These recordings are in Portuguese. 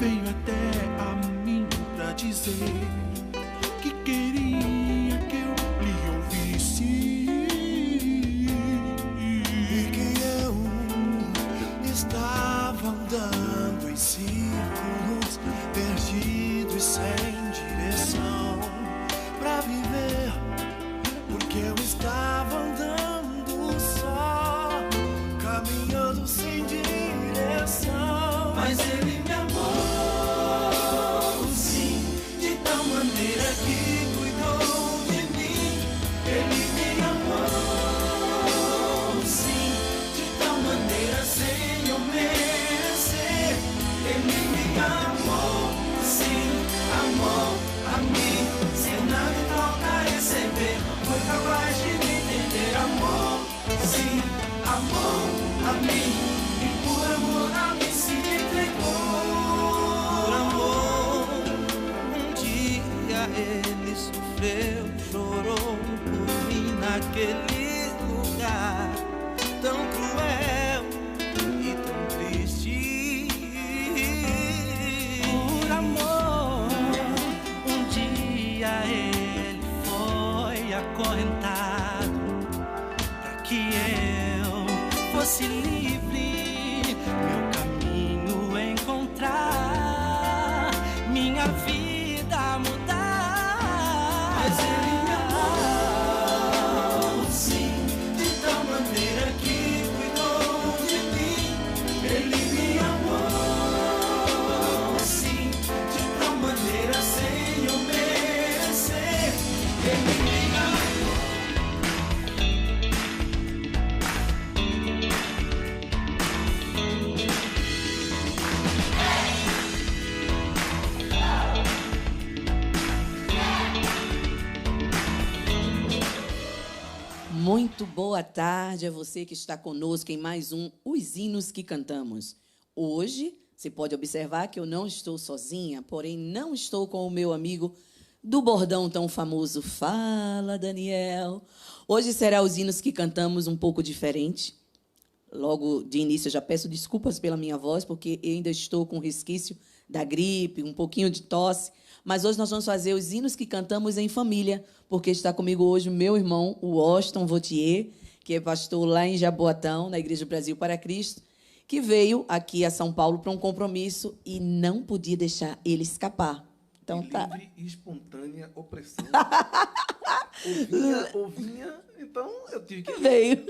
veio até a mim pra dizer que queria que eu lhe ouvisse e que eu estava andando em círculos, perdido e sem direção pra viver, porque eu estava andando só, caminhando sem direção. Mas ele me amou, sim, de tal maneira que cuidou de mim. Ele me amou, sim, de tal maneira sem eu merecer. Ele me amou, sim, amou a mim, sem nada em troca receber. Foi capaz de me entender. Amor, sim, amor a mim, e por amor a mim se entregou. Por amor, um dia ele sofreu, chorou por mim naquele lugar tão cruel e tão triste. Por amor, um dia ele foi acorrentado para que eu fosse livre, meu caminho encontrar, minha vida mudar. Mas ele me amou, sim, de tal maneira que cuidou de mim. Ele me amou, sim, de tal maneira sem eu merecer. Ele me Muito boa tarde a você que está conosco em mais um Os Hinos que Cantamos. Hoje, você pode observar que eu não estou sozinha, porém não estou com o meu amigo do bordão tão famoso. Fala, Daniel. Hoje será Os Hinos que Cantamos um pouco diferente. Logo de início, eu já peço desculpas pela minha voz, porque eu ainda estou com resquício da gripe, um pouquinho de tosse. Mas hoje nós vamos fazer os hinos que cantamos em família, porque está comigo hoje o meu irmão, o Washington Vautier, que é pastor lá em Jaboatão, na Igreja Brasil para Cristo, que veio aqui a São Paulo para um compromisso e não podia deixar ele escapar. Então, tá. Livre e espontânea opressão. Ovinha, então eu tive que... Veio.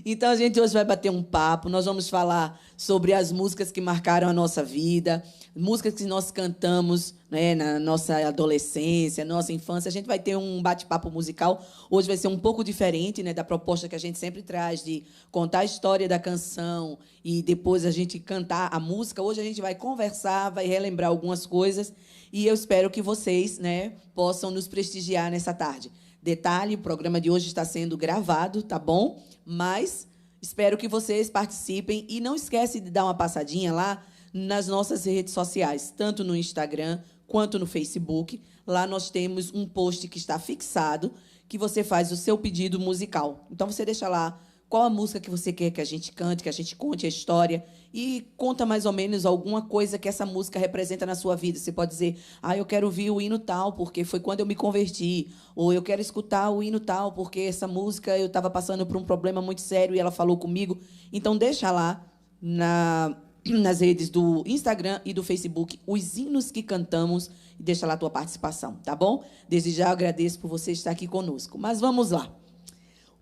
Então, a gente hoje vai bater um papo, nós vamos falar sobre as músicas que marcaram a nossa vida, músicas que nós cantamos, né, na nossa adolescência, nossa infância. A gente vai ter um bate-papo musical. Hoje vai ser um pouco diferente, né, da proposta que a gente sempre traz de contar a história da canção e depois a gente cantar a música. Hoje a gente vai conversar, vai relembrar algumas coisas e eu espero que vocês, né, possam nos prestigiar nessa tarde. Detalhe, o programa de hoje está sendo gravado, tá bom? Mas espero que vocês participem e não esquece de dar uma passadinha lá nas nossas redes sociais, tanto no Instagram quanto no Facebook. Lá nós temos um post que está fixado, que você faz o seu pedido musical. Então, você deixa lá qual a música que você quer que a gente cante, que a gente conte a história e conta mais ou menos alguma coisa que essa música representa na sua vida. Você pode dizer, eu quero ouvir o hino tal, porque foi quando eu me converti. Ou eu quero escutar o hino tal, porque essa música eu estava passando por um problema muito sério e ela falou comigo. Então, deixa lá nas redes do Instagram e do Facebook os hinos que cantamos e deixa lá a tua participação, tá bom? Desde já eu agradeço por você estar aqui conosco. Mas vamos lá.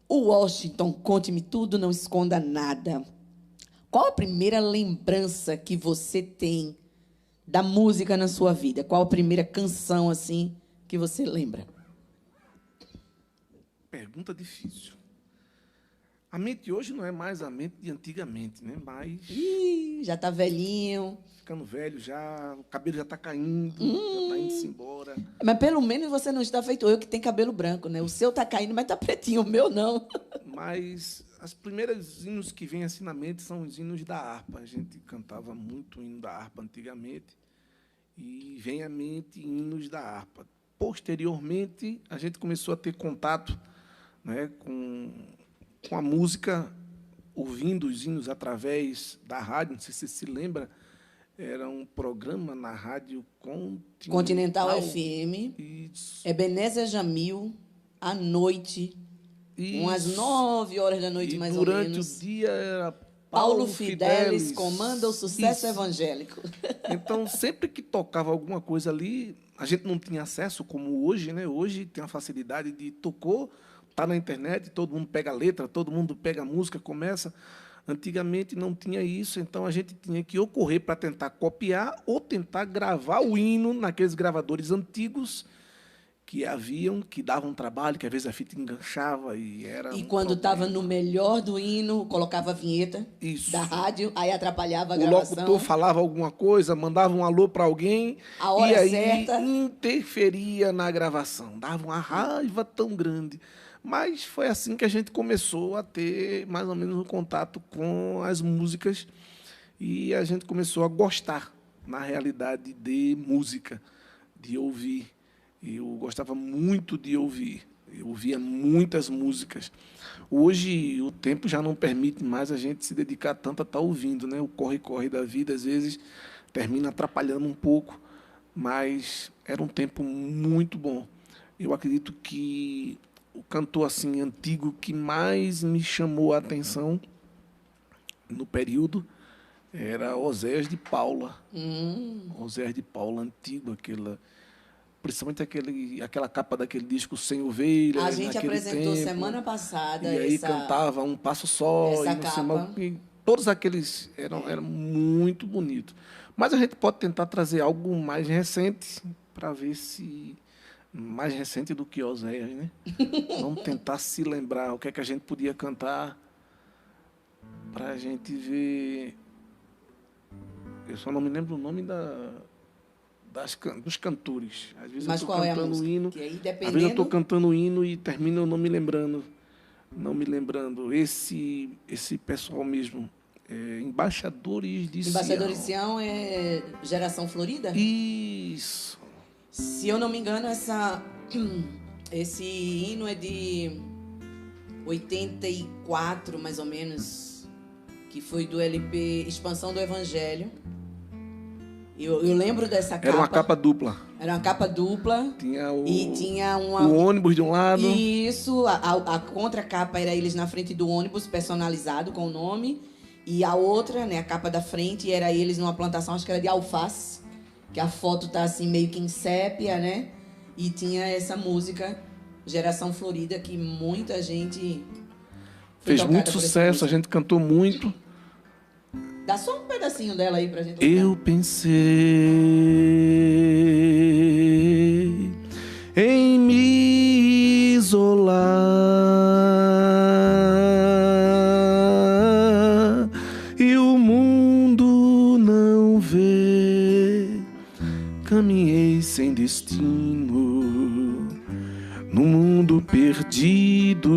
O Washington, conte-me tudo, não esconda nada. Qual a primeira lembrança que você tem da música na sua vida? Qual a primeira canção, assim, que você lembra? Pergunta difícil. A mente hoje não é mais a mente de antigamente, né? Mas... já tá velhinho. Ficando velho já, o cabelo já está caindo, já está indo-se embora. Mas pelo menos você não está feito eu, que tem cabelo branco, né? O seu está caindo, mas está pretinho, o meu não. Mas as primeiras hinos que vêm assim na mente são os hinos da harpa. A gente cantava muito o hino da harpa antigamente e vem à mente hinos da harpa. Posteriormente, a gente começou a ter contato, né, com a música, ouvindo os hinos através da rádio. Não sei se você se lembra, Era um programa na rádio Continental FM, Isso. Ebenezer Jamil, à noite, umas 9 horas da noite, E mais ou durante menos. o dia era Paulo Fidelis comanda o sucesso Isso. evangélico. Então, sempre que tocava alguma coisa ali, a gente não tinha acesso como hoje, né? Hoje tem a facilidade de tocou, tá na internet, todo mundo pega a letra, todo mundo pega a música, começa. Antigamente não tinha isso, então a gente tinha que ou correr para tentar copiar ou tentar gravar o hino naqueles gravadores antigos que haviam, que davam trabalho, que às vezes a fita enganchava e era E um quando estava problema. no melhor do hino, colocava a vinheta Isso. da rádio, aí atrapalhava a O gravação. locutor falava alguma coisa, mandava um alô para alguém A hora e aí certa. interferia na gravação. Dava uma raiva tão grande. Mas foi assim que a gente começou a ter mais ou menos um contato com as músicas e a gente começou a gostar, na realidade, de música, de ouvir. Eu gostava muito de ouvir. Eu ouvia muitas músicas. Hoje, o tempo já não permite mais a gente se dedicar tanto a estar ouvindo, né? O corre-corre da vida, às vezes, termina atrapalhando um pouco, mas era um tempo muito bom. Eu acredito que o cantor assim antigo que mais me chamou a atenção no período era Oséias de Paula. Oséias de Paula, antigo, principalmente aquela capa daquele disco Sem Ovelhas. A gente naquele apresentou tempo. semana passada E aí cantava Um Passo Só. essa e não sei capa. mais, e todos aqueles eram muito bonitos. Mas a gente pode tentar trazer algo mais recente para ver se... Mais recente do que Oséias, né? Vamos tentar se lembrar o que é que a gente podia cantar para a gente ver... Eu só não me lembro o nome dos cantores. Às vezes Mas eu qual é a cantando música? hino, Que aí, às vezes eu dependendo... estou cantando o hino e termino eu não me lembrando. Não me lembrando. Esse pessoal mesmo, Embaixadores de Embaixadores de Sião. Sião é Geração Florida? Isso. Se eu não me engano, esse hino é de 84, mais ou menos, que foi do LP Expansão do Evangelho. Eu lembro dessa capa. Era uma capa dupla. Era uma capa dupla. Tinha E tinha uma... o ônibus de um lado. Isso, a contracapa era eles na frente do ônibus, personalizado com o nome. E a outra, né, a capa da frente, era eles numa plantação, acho que era de alface. Que a foto tá assim meio que em sépia, né? E tinha essa música, Geração Florida, que muita gente... foi Fez tocada muito por essa sucesso, a música. gente cantou muito. Dá só um pedacinho dela aí pra gente ouvir. Eu pensei em me isolar e o mundo não vê. Caminhei sem destino no mundo perdido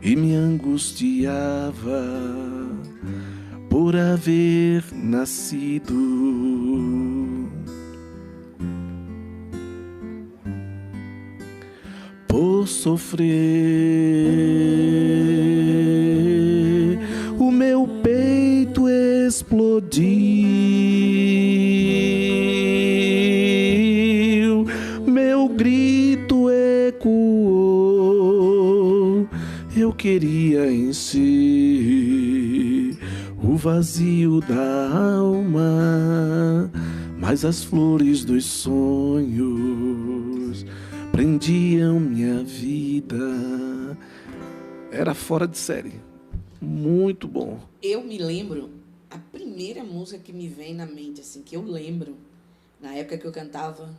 e me angustiava por haver nascido. Por sofrer, o meu peito explodiu, meu grito ecoou. Eu queria em si o vazio da alma, mas as flores dos sonhos prendiam minha vida. Era fora de série. Muito bom. Eu me lembro, a primeira música que me vem na mente, assim, que eu lembro, na época que eu cantava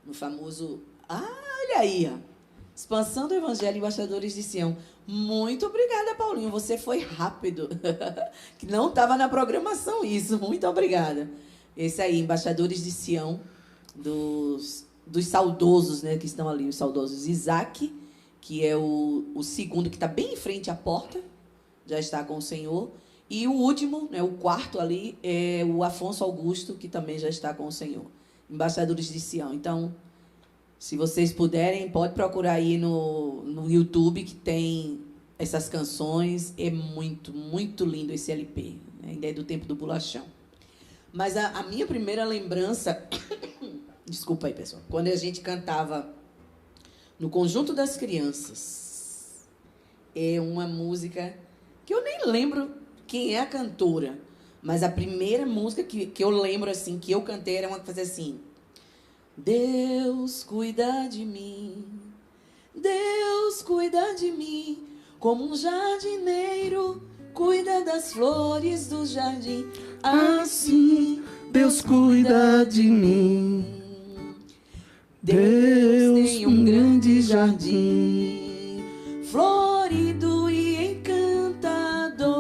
no famoso... olha aí, ó. Expansão do Evangelho, Embaixadores de Sião. Muito obrigada, Paulinho. Você foi rápido. Que não estava na programação isso. Muito obrigada. Esse aí, Embaixadores de Sião, dos saudosos, né, que estão ali, os saudosos Isaac, que é o segundo, que está bem em frente à porta, já está com o Senhor. E o último, né, o quarto ali, é o Afonso Augusto, que também já está com o Senhor. Embaixadores de Sião. Então, se vocês puderem, pode procurar aí no YouTube, que tem essas canções. É muito, muito lindo esse LP. Né? Ainda é do tempo do Bolachão. Mas a minha primeira lembrança... Desculpa aí, pessoal. Quando a gente cantava no Conjunto das Crianças, é uma música que eu nem lembro quem é a cantora, mas a primeira música que eu lembro, assim, que eu cantei era uma que fazia assim: Deus cuida de mim, Deus cuida de mim, como um jardineiro cuida das flores do jardim. Assim Deus cuida de mim. Deus tem um grande jardim, florido e encantador,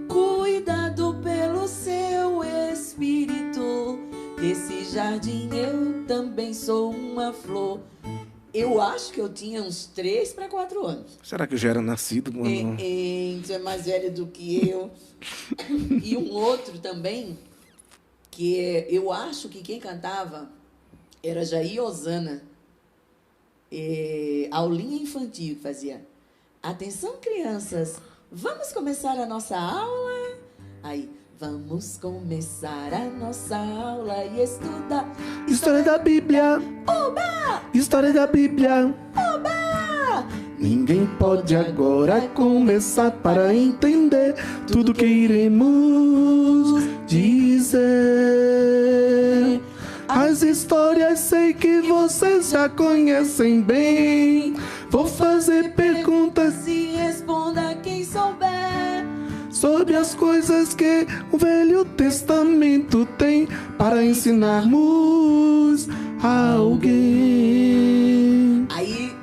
cuidado pelo seu espírito. Desse jardim eu também sou uma flor. Eu acho que eu tinha uns 3 para 4 anos. Será que eu já era nascido? Você é mais velho do que eu. E um outro também, que eu acho que quem cantava era Jair Osana, aulinha infantil, que fazia: atenção, crianças, vamos começar a nossa aula? Aí, vamos começar a nossa aula e estudar História da Bíblia. Oba! História da Bíblia. Oba! Ninguém pode agora começar para entender tudo que iremos dizer. As histórias sei que vocês já conhecem bem. Vou fazer perguntas E responda quem souber. sobre as coisas que o Velho Testamento tem para ensinarmos a alguém. Aí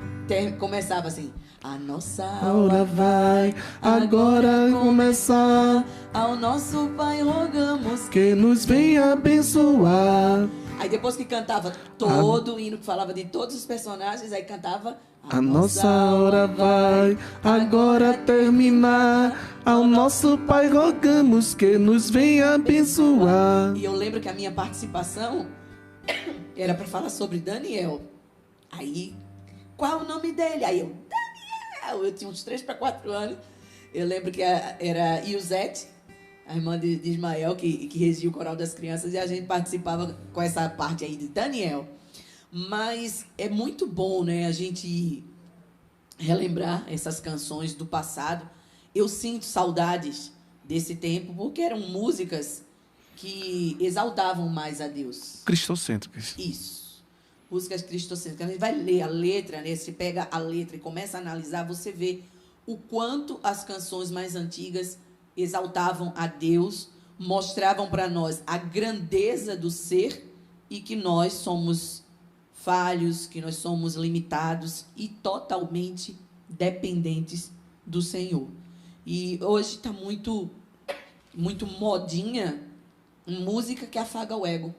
começava assim: a nossa Aula vai agora começar, ao nosso Pai rogamos. que nos venha abençoar. Aí depois que cantava todo o hino, que falava de todos os personagens, aí cantava: A nossa hora vai agora terminar. Ao nosso Pai rogamos que nos venha abençoar. E eu lembro que a minha participação era para falar sobre Daniel. Aí, qual o nome dele? Aí eu, Daniel! Eu tinha uns 3 para 4 anos. Eu lembro que era Iusete, a irmã de Ismael, que regia o coral das crianças, e a gente participava com essa parte aí de Daniel. Mas é muito bom, né, a gente relembrar essas canções do passado. Eu sinto saudades desse tempo, porque eram músicas que exaltavam mais a Deus. Cristocêntricas. Isso. Músicas cristocêntricas. A gente vai ler a letra, né? Você pega a letra e começa a analisar, você vê o quanto as canções mais antigas exaltavam a Deus, mostravam para nós a grandeza do ser e que nós somos falhos, que nós somos limitados e totalmente dependentes do Senhor. E hoje está muito modinha música que afaga o ego.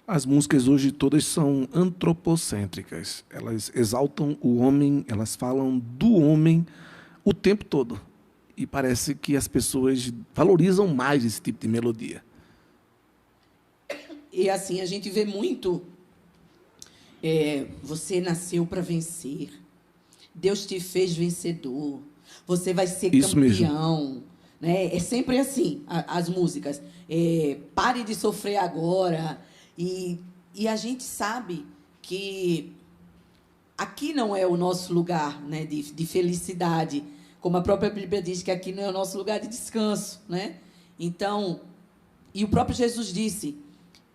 As músicas hoje todas são antropocêntricas. Elas exaltam o homem, elas falam do homem o tempo todo. E parece que as pessoas valorizam mais esse tipo de melodia. E assim, a gente vê muito... você nasceu para vencer. Deus te fez vencedor. Você vai ser Isso campeão. mesmo. Né? É sempre assim, as músicas. Pare de sofrer agora. E a gente sabe que aqui não é o nosso lugar, né, de felicidade. Como a própria Bíblia diz que aqui não é o nosso lugar de descanso. Né? Então, e o próprio Jesus disse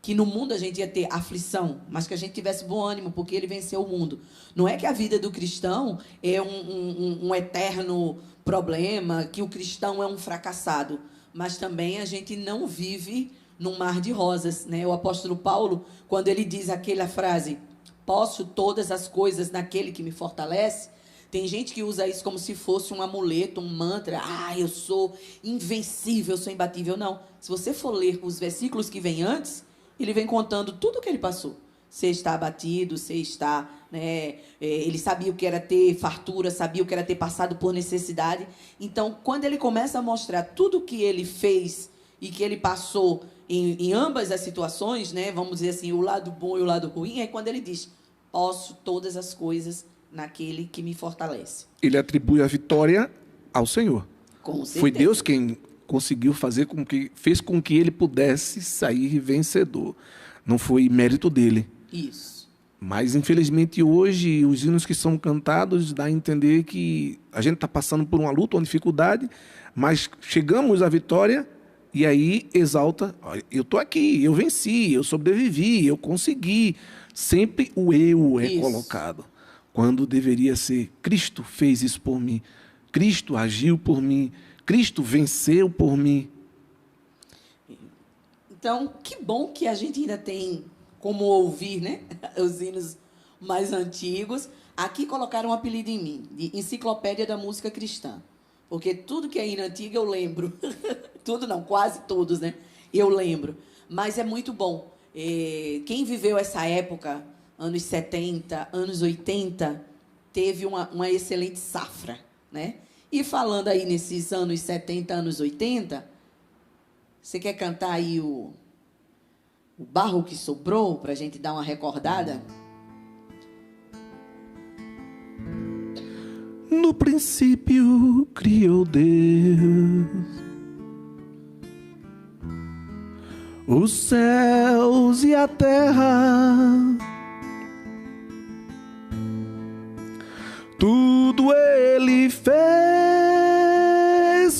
que no mundo a gente ia ter aflição, mas que a gente tivesse bom ânimo, porque ele venceu o mundo. Não é que a vida do cristão é um eterno problema, que o cristão é um fracassado, mas também a gente não vive num mar de rosas. Né? O apóstolo Paulo, quando ele diz aquela frase, posso todas as coisas naquele que me fortalece, tem gente que usa isso como se fosse um amuleto, um mantra. Eu sou invencível, eu sou imbatível. Não. Se você for ler os versículos que vêm antes, ele vem contando tudo o que ele passou. Você está abatido, você está... Né, ele sabia o que era ter fartura, sabia o que era ter passado por necessidade. Então, quando ele começa a mostrar tudo o que ele fez e que ele passou em ambas as situações, né, vamos dizer assim, o lado bom e o lado ruim, é quando ele diz, posso todas as coisas naquele que me fortalece. Ele atribui a vitória ao Senhor. Com certeza. Foi Deus quem conseguiu fez com que ele pudesse sair vencedor. Não foi mérito dele. Isso. Mas, infelizmente, hoje, os hinos que são cantados dá a entender que a gente está passando por uma luta, uma dificuldade, mas chegamos à vitória e aí exalta, olha, eu estou aqui, eu venci, eu sobrevivi, eu consegui. Sempre o eu é colocado, quando deveria ser Cristo fez isso por mim, Cristo agiu por mim, Cristo venceu por mim. Então, que bom que a gente ainda tem como ouvir, né, os hinos mais antigos. Aqui colocaram um apelido em mim, de Enciclopédia da Música Cristã. Porque tudo que é hino antigo eu lembro. Tudo não, quase todos, né? Eu lembro. Mas é muito bom. Quem viveu essa época, anos 70, anos 80, teve uma excelente safra, né? E falando aí nesses anos 70, anos 80, você quer cantar aí o Barro que Sobrou, para a gente dar uma recordada? No princípio criou Deus os céus e a terra, tudo ele fez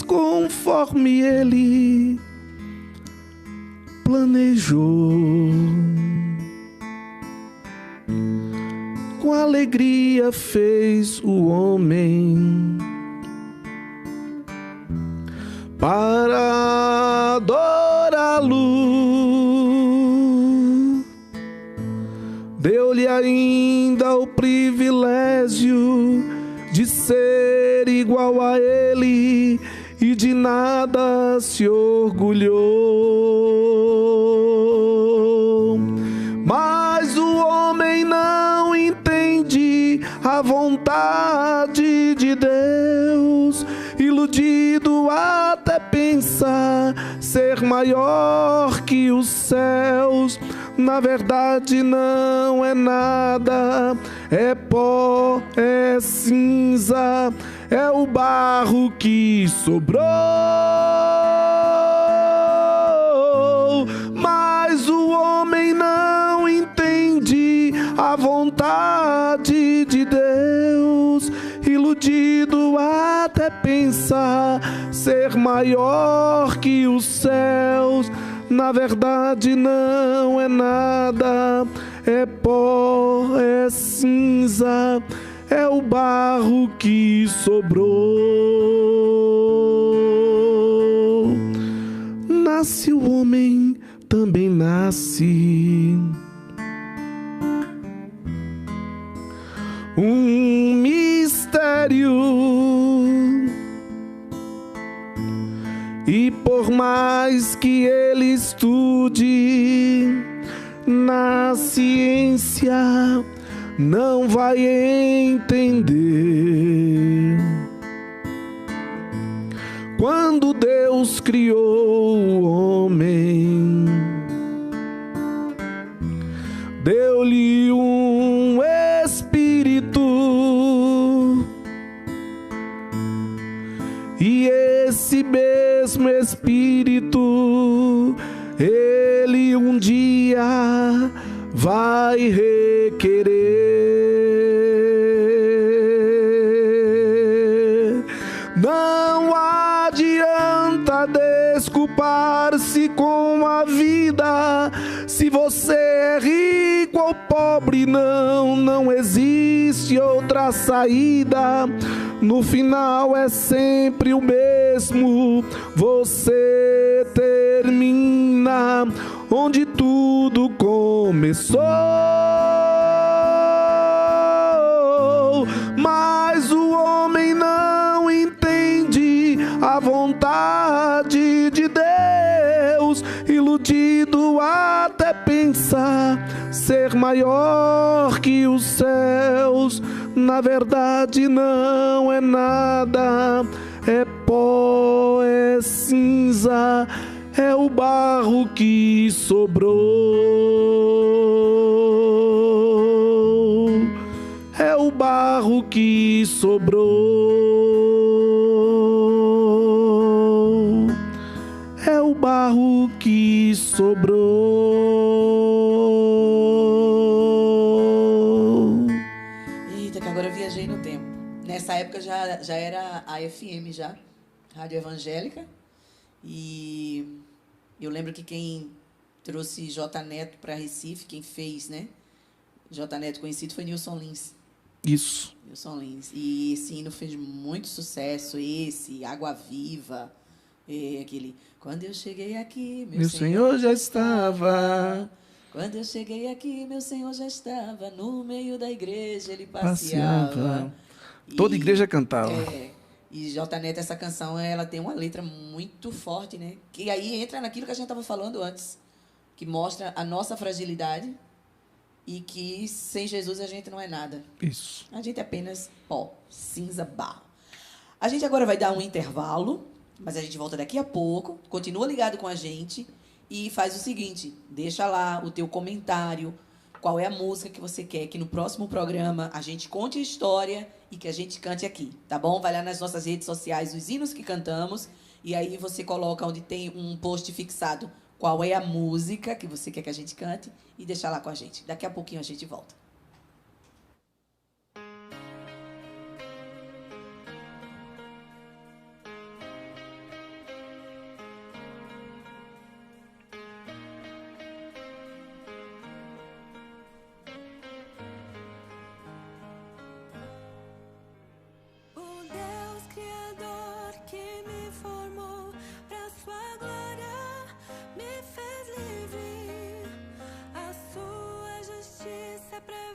conforme ele planejou. Com alegria fez o homem para adorá-lo. Deu-lhe ainda o privilégio de ser igual a ele e de nada se orgulhou. Mas o homem não entende a vontade de Deus, iludido até pensar ser maior que os céus. Na verdade não é nada, é pó, é cinza, é o barro que sobrou. Mas o homem não entende a vontade de Deus, iludido até pensar ser maior que os céus. Na verdade não é nada, é pó, é cinza, é o barro que sobrou. Nasce o homem, também nasce um mistério, e por mais que ele estude na ciência, não vai entender. Quando Deus criou o homem, deu-lhe um espírito, e esse mesmo espírito ele um dia vai requerer. Não adianta desculpar-se com a vida. Se você é rico ou pobre, não existe outra saída. No final é sempre o mesmo. Você termina onde tudo começou. Mas o homem não entende a vontade de Deus, iludido até pensar ser maior que os céus. Na verdade não é nada, é pó, é cinza, é o barro que sobrou. É o barro que sobrou. sobrou. Eita, que agora eu viajei no tempo. Nessa época já era a FM, já, Rádio Evangélica. E eu lembro que quem trouxe J Neto para Recife, quem fez, né? J Neto conhecido foi Nilson Lins. Isso. Nilson Lins. E esse hino fez muito sucesso, esse, Água Viva, aquele... Quando eu cheguei aqui, Meu Senhor já estava. Quando eu cheguei aqui, meu Senhor já estava. No meio da igreja ele passeava. Toda igreja cantava. E J Neto, essa canção, ela tem uma letra muito forte, né? Que aí entra naquilo que a gente estava falando antes, que mostra a nossa fragilidade e que sem Jesus a gente não é nada. Isso. A gente é apenas pó, cinza, barro. A gente agora vai dar um intervalo, mas a gente volta daqui a pouco. Continua ligado com a gente e faz o seguinte, deixa lá o teu comentário, qual é a música que você quer que no próximo programa a gente conte a história e que a gente cante aqui, tá bom? Vai lá nas nossas redes sociais, os hinos que cantamos, e aí você coloca onde tem um post fixado qual é a música que você quer que a gente cante e deixa lá com a gente. Daqui a pouquinho a gente volta. Me fez livre, a sua justiça pra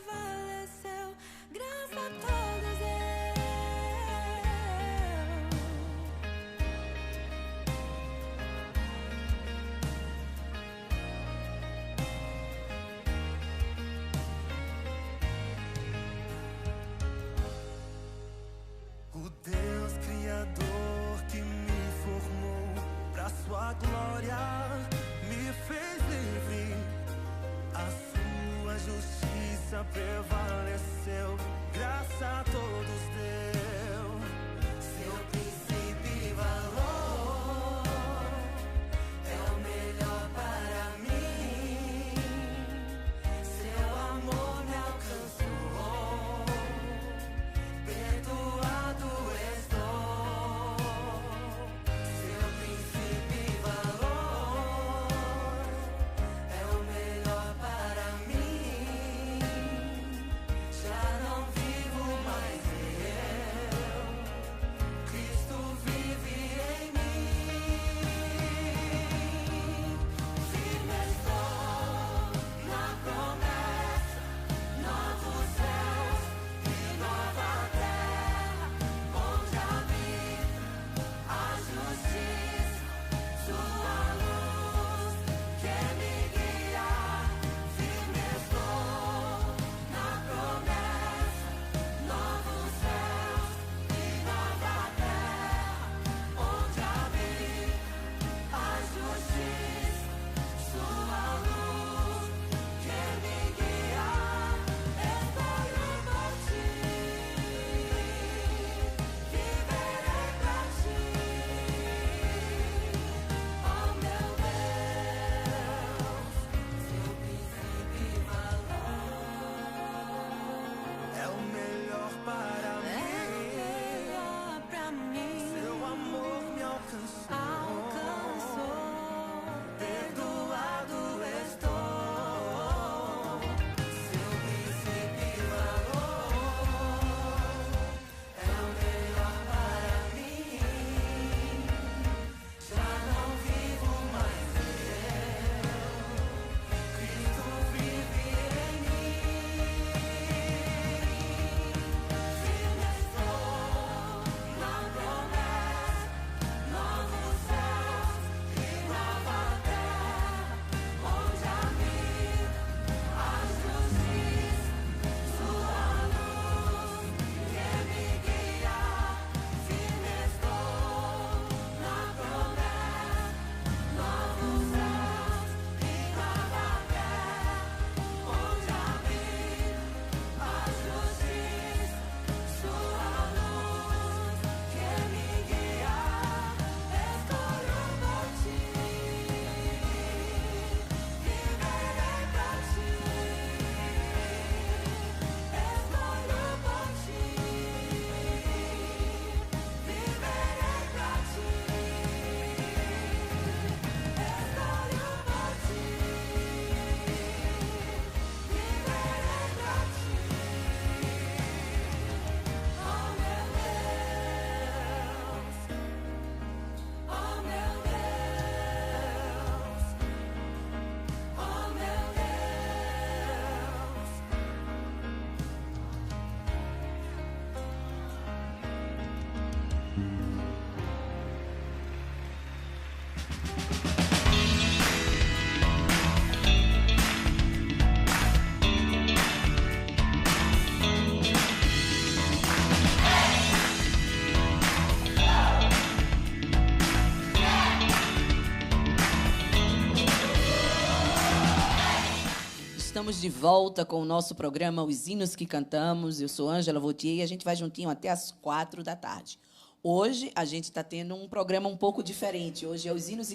Estamos de volta com o nosso programa Os Hinos que Cantamos. Eu sou Ângela Vautier e a gente vai juntinho até às 4 da tarde. Hoje a gente está tendo um programa um pouco diferente. Hoje é Os Hinos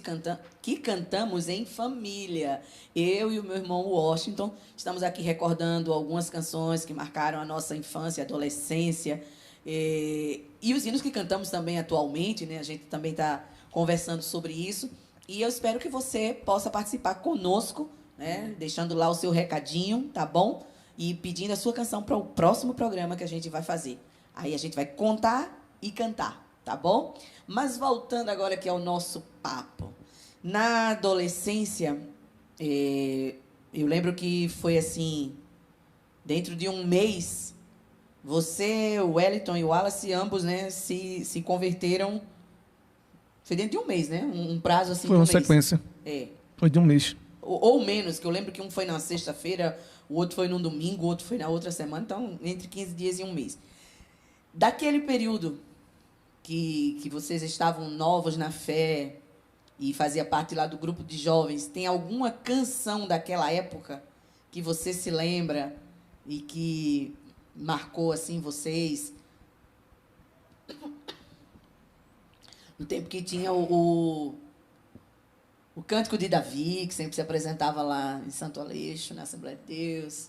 que Cantamos em Família. Eu e o meu irmão Washington estamos aqui recordando algumas canções que marcaram a nossa infância e adolescência. E os hinos que cantamos também atualmente, né? A gente também está conversando sobre isso. E eu espero que você possa participar conosco, né? Deixando lá o seu recadinho, tá bom? E pedindo a sua canção para o próximo programa que a gente vai fazer. Aí a gente vai contar e cantar, tá bom? Mas voltando agora aqui ao nosso papo. Na adolescência, eu lembro que foi assim, dentro de um mês, você, o Wellington e o Wallace, ambos, né, se converteram. Foi dentro de um mês, né? Um prazo assim. Foi uma sequência. Foi de um mês. Ou menos, que eu lembro que um foi na sexta-feira, o outro foi no domingo, o outro foi na outra semana. Então, entre 15 dias e um mês. Daquele período que vocês estavam novos na fé e fazia parte lá do grupo de jovens, tem alguma canção daquela época que você se lembra e que marcou assim vocês? No tempo que tinha o Cântico de Davi, que sempre se apresentava lá em Santo Aleixo, na Assembleia de Deus.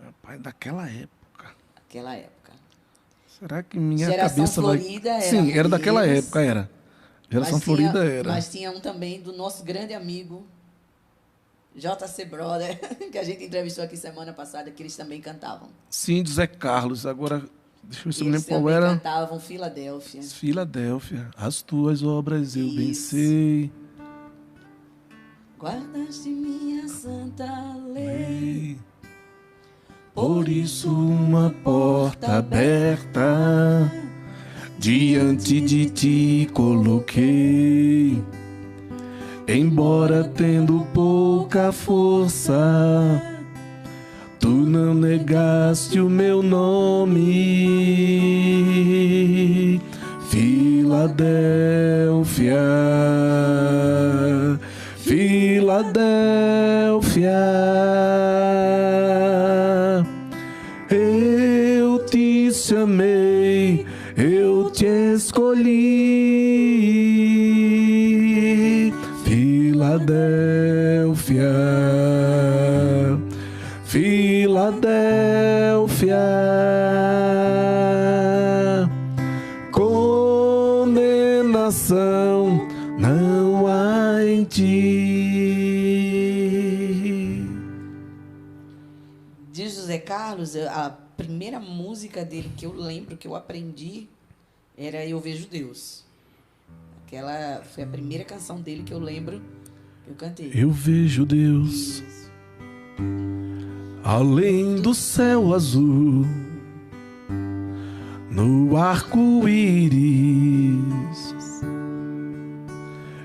Rapaz, daquela época. Aquela época. Será que minha Geração cabeça Florida vai... era Sim, era um daquela deles. época, era. Geração Florida era. Mas tinha um também do nosso grande amigo, JC Brother, que a gente entrevistou aqui semana passada, que eles também cantavam. Sim, do Zé Carlos. Agora, deixa eu ver se eu me Eles lembro qual também era. cantavam Filadélfia. Filadélfia. As tuas obras eu bem Isso. sei. Guardaste minha santa lei. Por isso uma porta aberta diante de ti coloquei. Embora tendo pouca força, tu não negaste o meu nome. Filadélfia, Filadélfia, eu te chamei, eu te escolhi. Filadélfia, Filadélfia, condenação não há em ti. Diz José Carlos, a primeira música dele que eu lembro, que eu aprendi, era Eu Vejo Deus. Aquela foi a primeira canção dele que eu lembro que eu cantei. Eu vejo Deus além do céu azul, no arco-íris.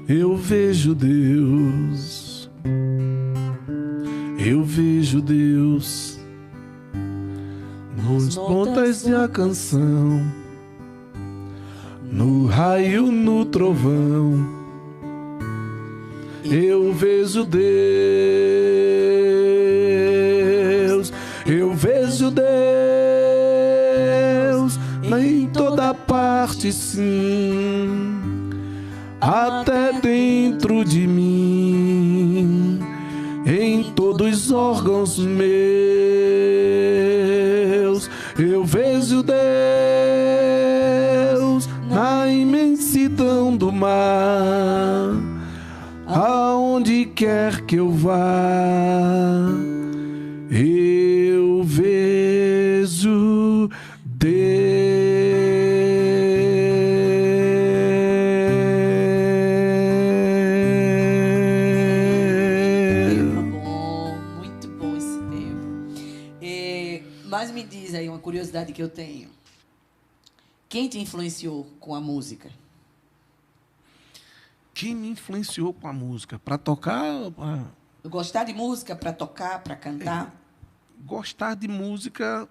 Eu vejo Deus, eu vejo Deus nos pontas da canção, no raio, no trovão. Eu vejo Deus, eu vejo Deus em toda parte, sim, até dentro de mim, em todos os órgãos meus. Eu vejo Deus na imensidão do mar, aonde quer que eu vá, eu vejo Muito bom esse tempo. Mas me diz aí uma curiosidade que eu tenho. Quem te influenciou com a música? Quem me influenciou com a música? Para tocar? Gostar de música para tocar, para cantar? Gostar de música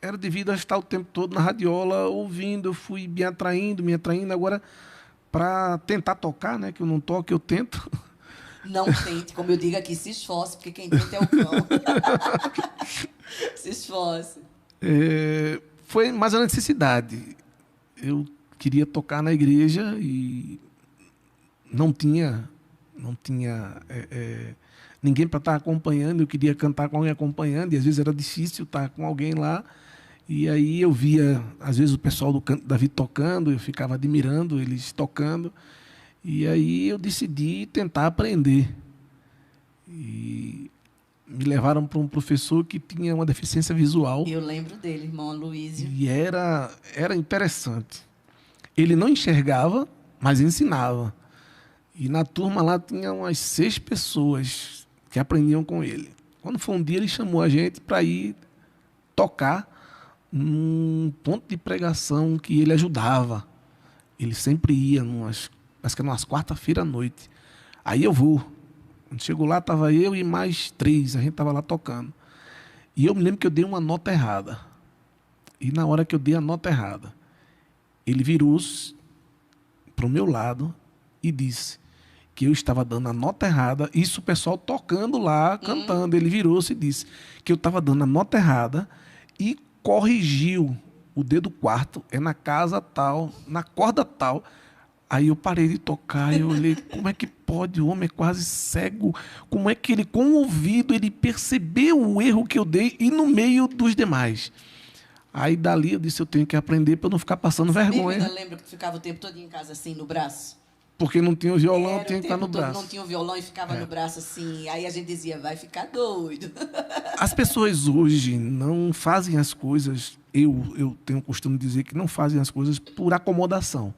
era devido a estar o tempo todo na radiola, ouvindo. Eu fui me atraindo. Agora, para tentar tocar, né, que eu não toco, eu tento. Não tente, como eu digo aqui, se esforce, porque quem tenta é o cão. Se esforce. Foi mais a necessidade. Eu queria tocar na igreja e não tinha ninguém para estar acompanhando. Eu queria cantar com alguém acompanhando e às vezes era difícil estar com alguém lá. E aí eu via, às vezes, o pessoal do Canto Davi tocando, eu ficava admirando eles tocando. E aí eu decidi tentar aprender. E me levaram para um professor que tinha uma deficiência visual. Eu lembro dele, irmão Luísio. E era interessante. Ele não enxergava, mas ensinava. E na turma lá tinha umas 6 pessoas que aprendiam com ele. Quando foi um dia, ele chamou a gente para ir tocar num ponto de pregação que ele ajudava. Ele sempre ia, acho que era umas quarta-feira à noite. Aí eu vou. Quando chegou lá, estava eu e mais 3, a gente estava lá tocando. E eu me lembro que eu dei uma nota errada. E na hora que eu dei a nota errada, ele virou-se para o meu lado e disse que eu estava dando a nota errada. Isso o pessoal tocando lá, cantando. Ele virou-se e disse que eu estava dando a nota errada e corrigiu o dedo quarto, é na casa tal, na corda tal. Aí eu parei de tocar e eu olhei, como é que pode? O homem é quase cego. Como é que ele, com o ouvido, ele percebeu o erro que eu dei e no meio dos demais. Aí dali eu disse, eu tenho que aprender para não ficar passando vergonha. Eu lembro que ficava o tempo todo em casa assim, no braço. Porque não tinha o violão, tinha que estar no braço. Não tinha o violão e ficava no braço assim. Aí a gente dizia, vai ficar doido. As pessoas hoje não fazem as coisas, eu tenho o costume de dizer que não fazem as coisas por acomodação.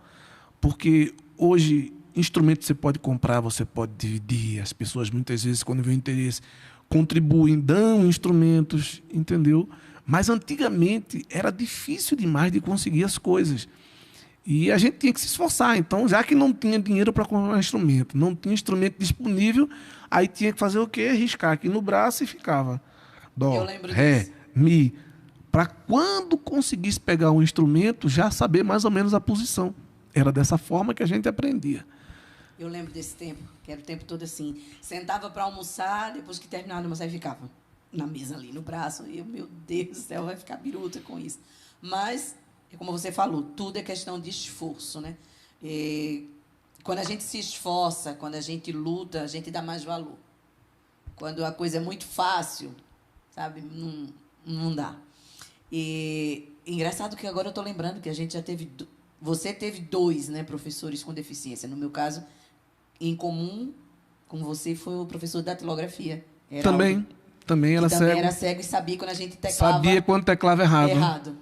Porque hoje, instrumento você pode comprar, você pode dividir. As pessoas, muitas vezes, quando vê o interesse, contribuem, dão instrumentos, entendeu? Mas, antigamente, era difícil demais de conseguir as coisas. E a gente tinha que se esforçar. Então, já que não tinha dinheiro para comprar um instrumento, não tinha instrumento disponível, aí tinha que fazer o quê? Riscar aqui no braço e ficava dó, ré, mi. Para quando conseguisse pegar um instrumento, já saber mais ou menos a posição. Era dessa forma que a gente aprendia. Eu lembro desse tempo, que era o tempo todo assim. Sentava para almoçar, depois que terminava de almoçar, e ficava na mesa ali, no braço. E eu, meu Deus do céu, vai ficar biruta com isso. Mas, como você falou, tudo é questão de esforço, né? Quando a gente se esforça, quando a gente luta, a gente dá mais valor. Quando a coisa é muito fácil, sabe? Não dá. E engraçado que agora eu estou lembrando que a gente já teve... Você teve 2, né, professores com deficiência. No meu caso, em comum com você, foi o professor da datilografia. Também era cego. Também era cego e sabia quando a gente teclava... Sabia quando teclava errado.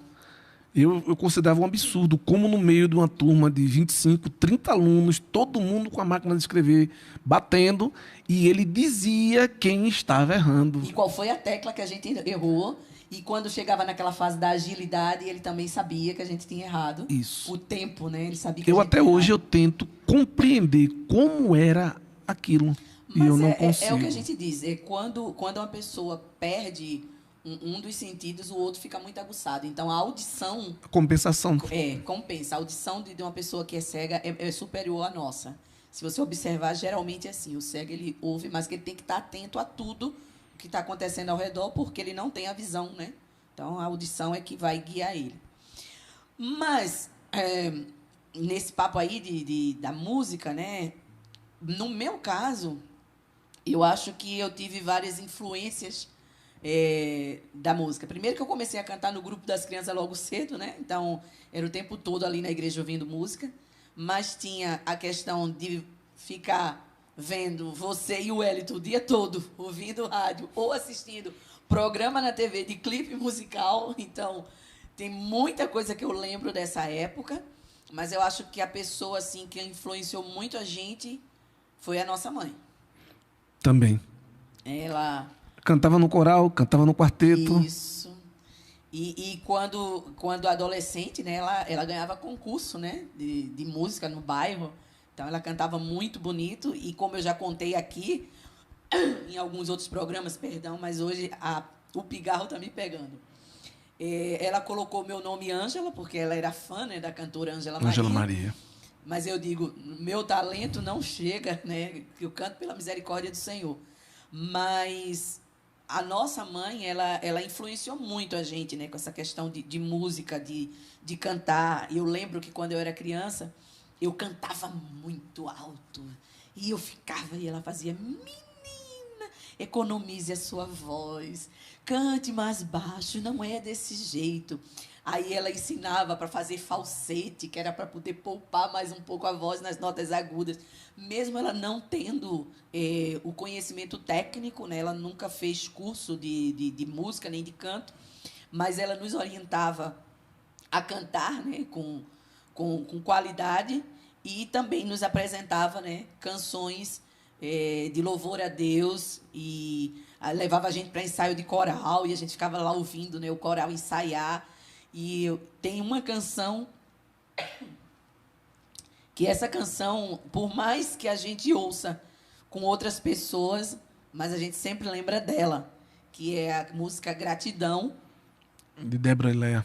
Eu considerava um absurdo como no meio de uma turma de 25, 30 alunos, todo mundo com a máquina de escrever, batendo, e ele dizia quem estava errando. E qual foi a tecla que a gente errou. E quando chegava naquela fase da agilidade, ele também sabia que a gente tinha errado. Isso. O tempo, né? Ele sabia que eu a gente até tinha hoje errado. eu tento compreender como era aquilo. Mas e eu não consigo. É o que a gente diz. Quando uma pessoa perde um dos sentidos, o outro fica muito aguçado. Então, a audição... A compensação. Compensa. A audição de uma pessoa que é cega é superior à nossa. Se você observar, geralmente é assim. O cego, ele ouve, mas que ele tem que estar atento a tudo que está acontecendo ao redor, porque ele não tem a visão, né? Então, a audição é que vai guiar ele. Mas, nesse papo aí da música, né? No meu caso, eu acho que eu tive várias influências da música. Primeiro que eu comecei a cantar no grupo das crianças logo cedo, né? Então, era o tempo todo ali na igreja ouvindo música. Mas tinha a questão de ficar vendo você e o Wellington o dia todo, ouvindo rádio ou assistindo programa na TV de clipe musical. Então, tem muita coisa que eu lembro dessa época, mas eu acho que a pessoa assim, que influenciou muito a gente foi a nossa mãe. Também. Ela... Cantava no coral, cantava no quarteto. Isso. E quando adolescente, né, ela ganhava concurso, né, de música no bairro. Então, ela cantava muito bonito. E como eu já contei aqui, em alguns outros programas, perdão, mas hoje o pigarro está me pegando. Ela colocou meu nome Ângela, porque ela era fã, né, da cantora Ângela Maria. Ângela Maria. Mas eu digo, meu talento não chega, né? Eu canto pela misericórdia do Senhor. Mas a nossa mãe, ela influenciou muito a gente, né? Com essa questão de música, de cantar. Eu lembro que quando eu era criança, eu cantava muito alto. E eu ficava, e ela fazia, menina, economize a sua voz, cante mais baixo, não é desse jeito. Aí ela ensinava para fazer falsete, que era para poder poupar mais um pouco a voz nas notas agudas. Mesmo ela não tendo o conhecimento técnico, né? Ela nunca fez curso de música nem de canto, mas ela nos orientava a cantar, né? com qualidade, e também nos apresentava, né? Canções de louvor a Deus, e levava a gente para ensaio de coral, e a gente ficava lá ouvindo, né? O coral ensaiar. E tem uma canção que essa canção, por mais que a gente ouça com outras pessoas, mas a gente sempre lembra dela, que é a música Gratidão, De Débora e Leia.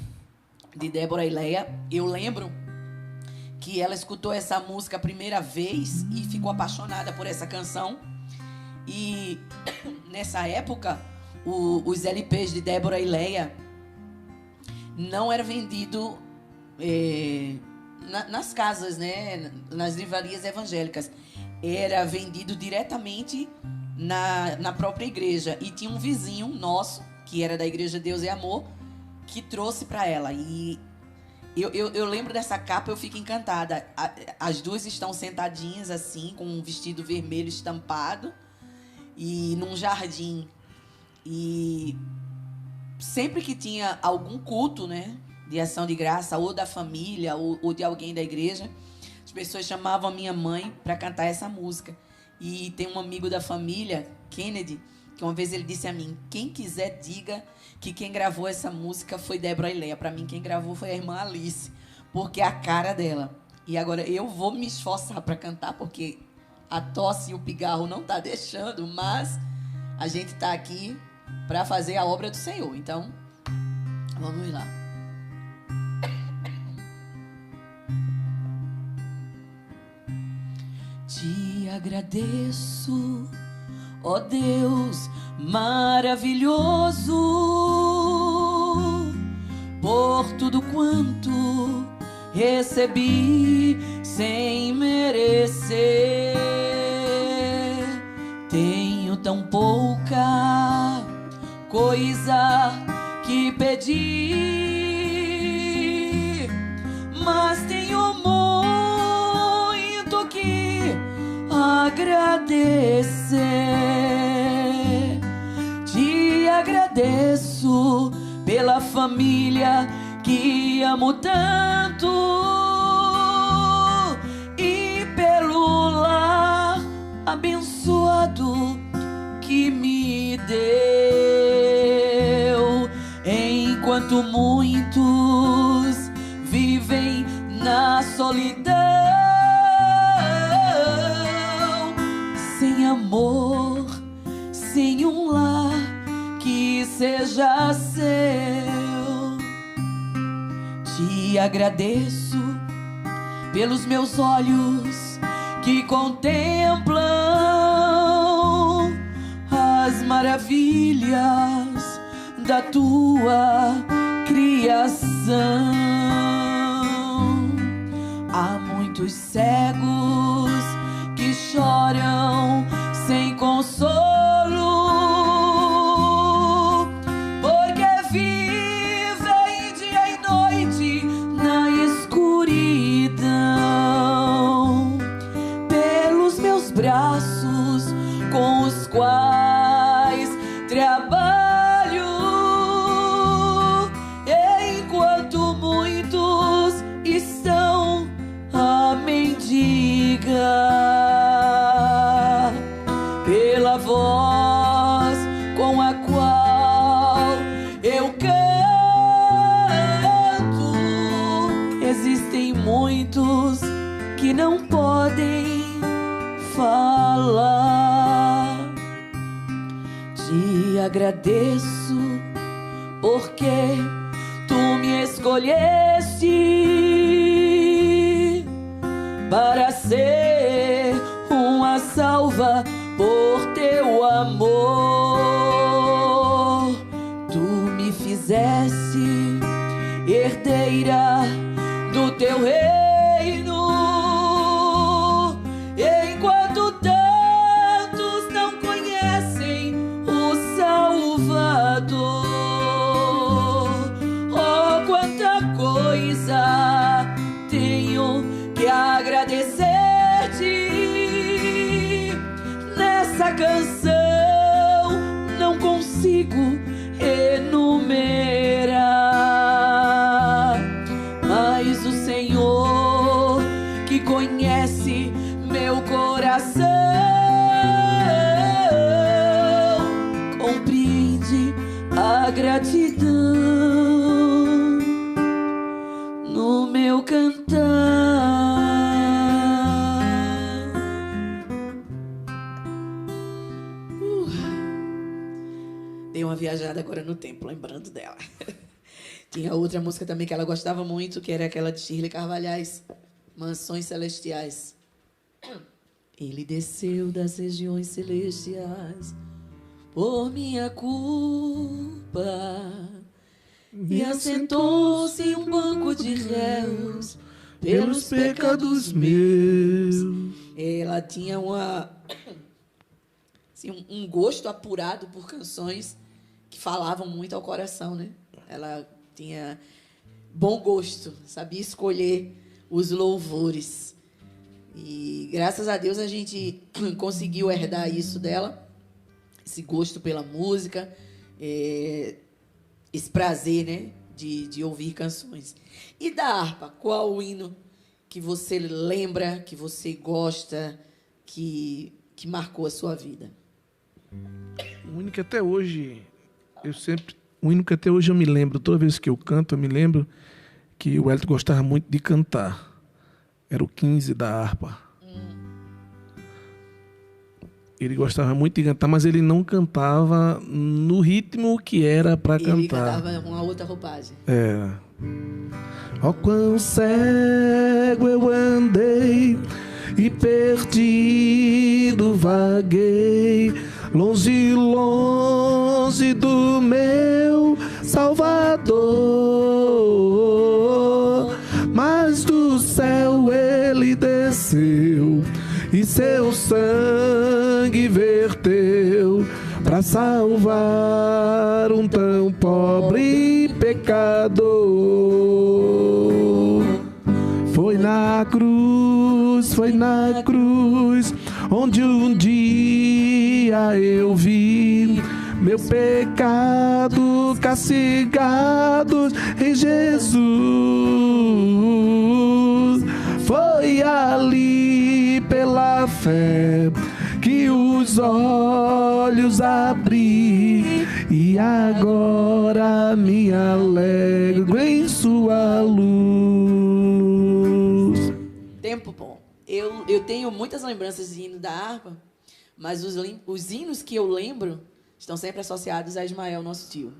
de Débora e Leia. Eu lembro que ela escutou essa música a primeira vez e ficou apaixonada por essa canção. E nessa época, os LPs de Débora e Leia não era vendido nas casas, né? Nas livrarias evangélicas. Era vendido diretamente na própria igreja. E tinha um vizinho nosso, que era da Igreja Deus e Amor, que trouxe para ela. E eu lembro dessa capa, eu fico encantada. As duas estão sentadinhas assim, com um vestido vermelho estampado, e num jardim. E sempre que tinha algum culto, né, de ação de graça, ou da família, ou de alguém da igreja, as pessoas chamavam a minha mãe para cantar essa música. E tem um amigo da família, Kennedy, que uma vez ele disse a mim, quem quiser diga que quem gravou essa música foi Débora e Leia. Para mim, quem gravou foi a irmã Alice, porque é a cara dela. E agora eu vou me esforçar para cantar, porque a tosse e o pigarro não tá deixando, mas a gente tá aqui para fazer a obra do Senhor. Então, vamos lá. Te agradeço, ó Deus maravilhoso, por tudo quanto recebi sem merecer. Tenho tão pouca coisa que pedi, mas tenho muito que agradecer. Te agradeço pela família que amo tanto e pelo lar abençoado que me deu, enquanto muitos vivem na solidão, sem amor, sem um lar que seja seu. Te agradeço pelos meus olhos que contemplam as maravilhas da tua criação. Há muitos cegos que choram sem consolo, porque vivem dia e noite na escuridão. Pelos meus braços com os quais trabalho, enquanto muitos estão a mendigar. Pela voz com a qual eu canto, existem muitos que não podem falar. Te agradeço porque tu me escolheste para ser uma salva por teu amor. Tu me fizeste herdeira do teu reino, enquanto tantos não conhecem o Salvador. Oh, quanta coisa tenho que agradecer-te. Nessa canção não consigo enumerar, mas o Senhor que conhece meu coração compreende a gratidão no meu cantar. Dei uma viajada agora no tempo, lembrando dela. Tinha outra música também que ela gostava muito, que era aquela de Shirley Carvalhais, Mansões Celestiais. Ele desceu das regiões celestiais por minha culpa e assentou-se em um banco de réus pelos pecados meus. Ela tinha assim, um gosto apurado por canções que falavam muito ao coração, né? Ela tinha bom gosto, sabia escolher os louvores. E graças a Deus a gente conseguiu herdar isso dela, esse gosto pela música, esse prazer, né, de ouvir canções. E da harpa, qual o hino que você lembra, que você gosta, que marcou a sua vida? O hino que até hoje eu me lembro, toda vez que eu canto, eu me lembro que o Hélio gostava muito de cantar. Era o 15 da harpa. Ele gostava muito de cantar, mas ele não cantava no ritmo que era para cantar. Ele cantava uma outra roupagem. Era. Ó, quão cego eu andei e perdido vaguei, longe, longe do meu Salvador. Mas do céu ele desceu e seu sangue verteu para salvar um tão pobre pecador. Foi na cruz, onde um dia eu vi meu pecado castigado em Jesus. Foi ali pela fé que os olhos abri e agora me alegro em sua luz. Tempo bom. Eu tenho muitas lembranças de hino da harpa, mas os hinos que eu lembro estão sempre associados a Ismael, nosso tio.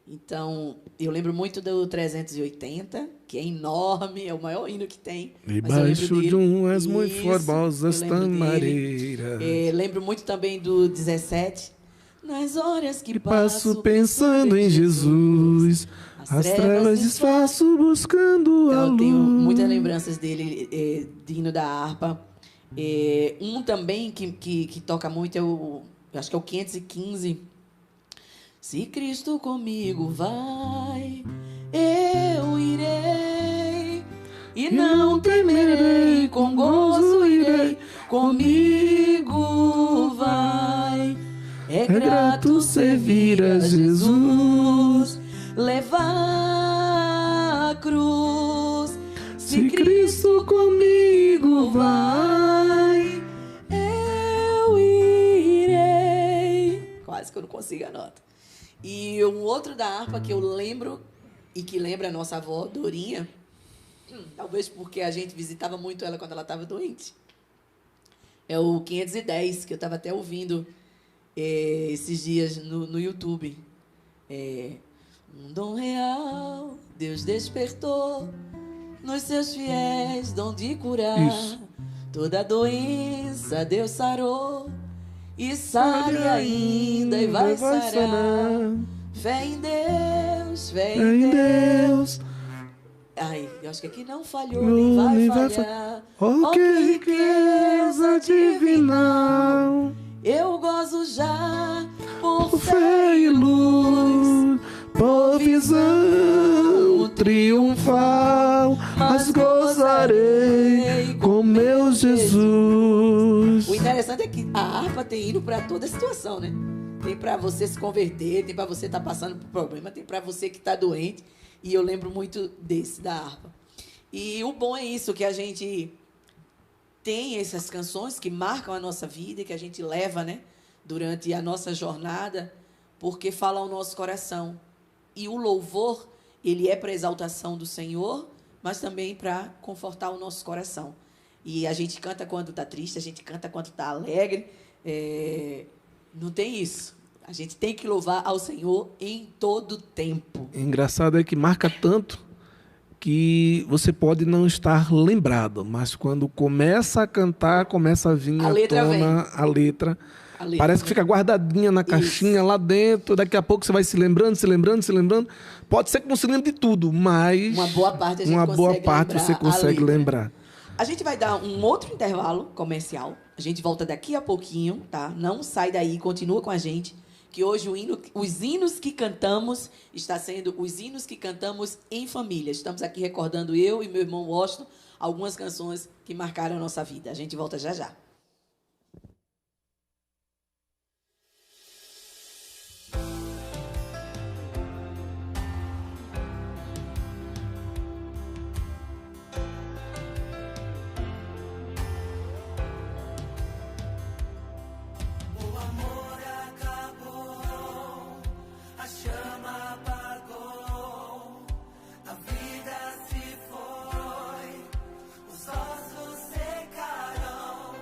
Então, eu lembro muito do 380, que é enorme, é o maior hino que tem. Debaixo de umas muito formosas tamareiras. Lembro muito também do 17. Nas horas que passo pensando em Jesus, as trevas desfaço buscando a luz. Eu tenho muitas lembranças dele, de hino da harpa. Um também que toca muito é eu acho que é o 515. Se Cristo comigo vai, eu irei, e não temerei, com gozo irei, comigo vai. É grato servir a Jesus, levar a cruz. Se Cristo comigo vai, eu irei. Quase que eu não consigo a nota. E um outro da harpa que eu lembro, e que lembra a nossa avó, Dorinha, talvez porque a gente visitava muito ela quando ela estava doente, é o 510, que eu estava até ouvindo esses dias no YouTube. Um dom real Deus despertou nos seus fiéis dom de curar. Isso. Toda doença Deus sarou, e sare ainda e vai sarar. Fé em Deus, fé em Deus. Ai, eu acho que aqui não falhou, nem vai falhar. Oh, que riqueza divinal, Eu gozo já por fé e luz, por visão triunfal, mas gozarei com meu Jesus. O interessante é que a harpa tem hino para toda situação, né? Tem para você se converter, tem para você estar passando por problema, tem para você que está doente. E eu lembro muito desse, da harpa. E o bom é isso, que a gente tem essas canções que marcam a nossa vida e que a gente leva, né, durante a nossa jornada, porque fala ao nosso coração. E o louvor, ele é para a exaltação do Senhor, mas também para confortar o nosso coração. E a gente canta quando está triste, a gente canta quando está alegre. Não tem isso. A gente tem que louvar ao Senhor em todo tempo. Engraçado é que marca tanto que você pode não estar lembrado, mas quando começa a cantar, começa a vir A letra vem. a letra. A letra Parece que vem. fica guardadinha na caixinha lá dentro. Daqui a pouco você vai se lembrando. Pode ser que não se lembre de tudo, mas Uma boa parte a gente uma boa consegue parte lembrar você a consegue letra. lembrar. A gente vai dar um outro intervalo comercial. A gente volta daqui a pouquinho, tá? Não sai daí, continua com a gente. Que hoje os hinos que cantamos está sendo os hinos que cantamos em família. Estamos aqui recordando eu e meu irmão Washington algumas canções que marcaram a nossa vida. A gente volta já já. O amor acabou, a chama apagou, a vida se foi, os ossos secarão.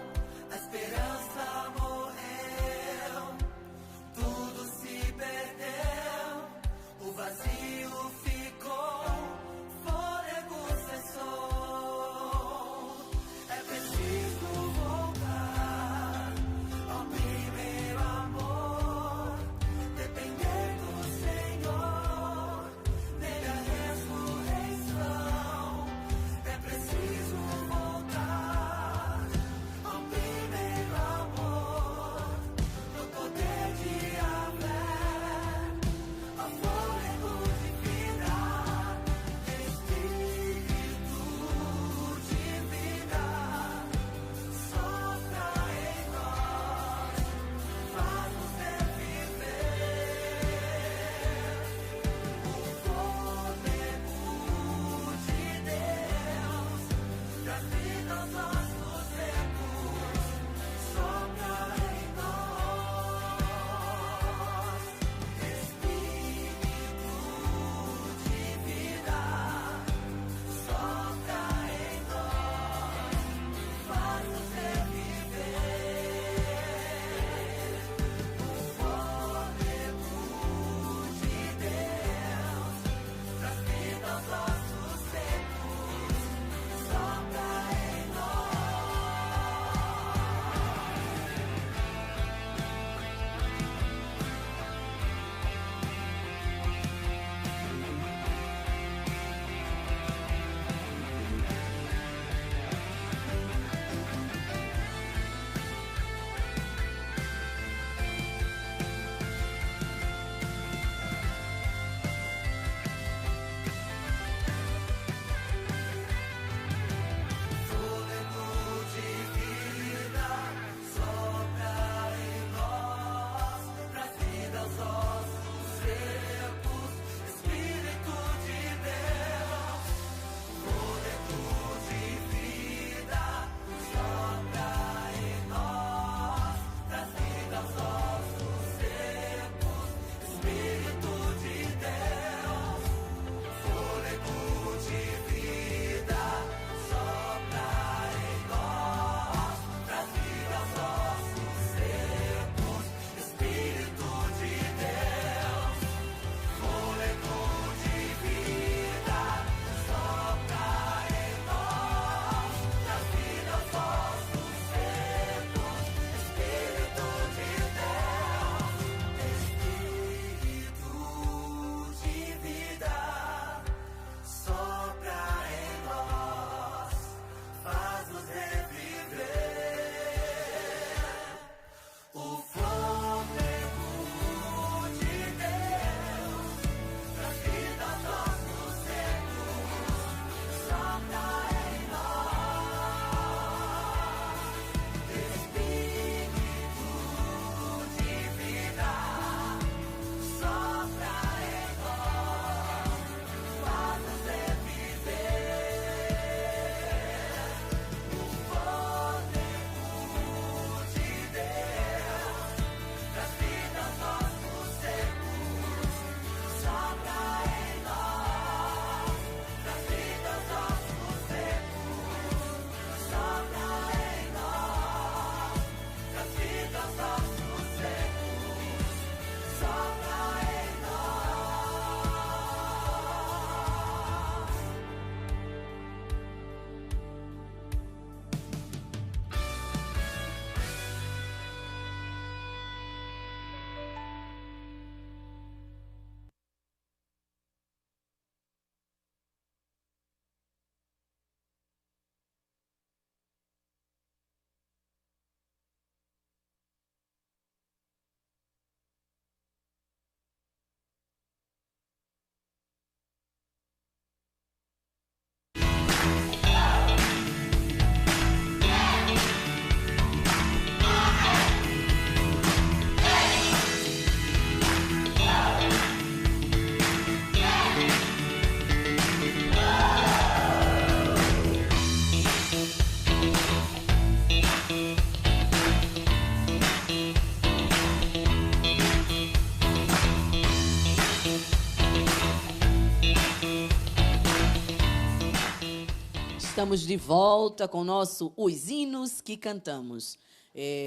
estamos de volta com o nosso Os Hinos que Cantamos.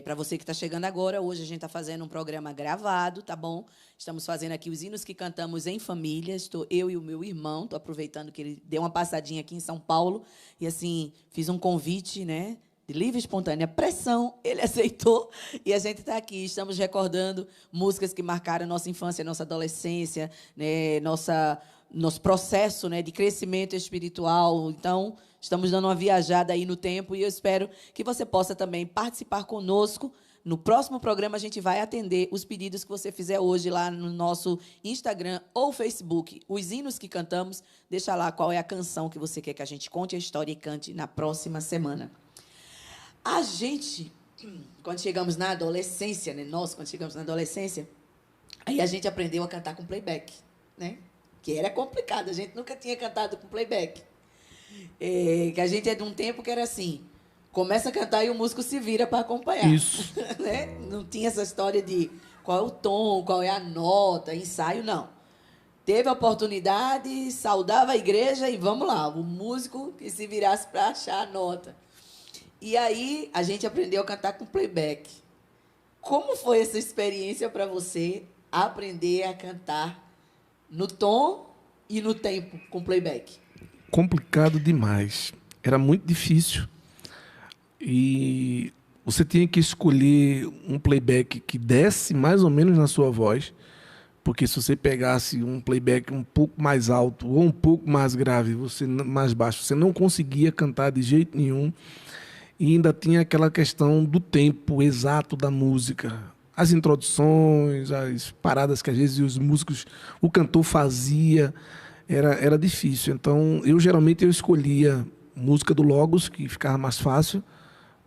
Para você que está chegando agora, hoje a gente está fazendo um programa gravado, tá bom? Estamos fazendo aqui os hinos que cantamos em família. Estou eu e o meu irmão. Estou aproveitando que ele deu uma passadinha aqui em São Paulo e assim fiz um convite, né? De livre e espontânea pressão, ele aceitou e a gente está aqui. Estamos recordando músicas que marcaram nossa infância, nossa adolescência, né, nosso processo, né, de crescimento espiritual. Então, estamos dando uma viajada aí no tempo e eu espero que você possa também participar conosco. No próximo programa, a gente vai atender os pedidos que você fizer hoje lá no nosso Instagram ou Facebook. Os hinos que cantamos, deixa lá qual é a canção que você quer que a gente conte a história e cante na próxima semana. A gente, quando chegamos na adolescência, né? Quando chegamos na adolescência, aí a gente aprendeu a cantar com playback, né? Que era complicado, a gente nunca tinha cantado com playback. Que a gente é de um tempo que era assim, começa a cantar e o músico se vira para acompanhar. Isso. Né? Não tinha essa história de qual é o tom, qual é a nota, ensaio, não. Teve a oportunidade, saudava a igreja e vamos lá, o músico que se virasse para achar a nota. E aí, a gente aprendeu a cantar com playback. Como foi essa experiência para você aprender a cantar no tom e no tempo com playback? Complicado demais. Era muito difícil. E você tinha que escolher um playback que desse mais ou menos na sua voz, porque se você pegasse um playback um pouco mais alto ou um pouco mais grave, mais baixo, você não conseguia cantar de jeito nenhum. E ainda tinha aquela questão do tempo exato da música. As introduções, as paradas que às vezes os músicos, o cantor fazia, era difícil. Então, geralmente eu escolhia música do Logos, que ficava mais fácil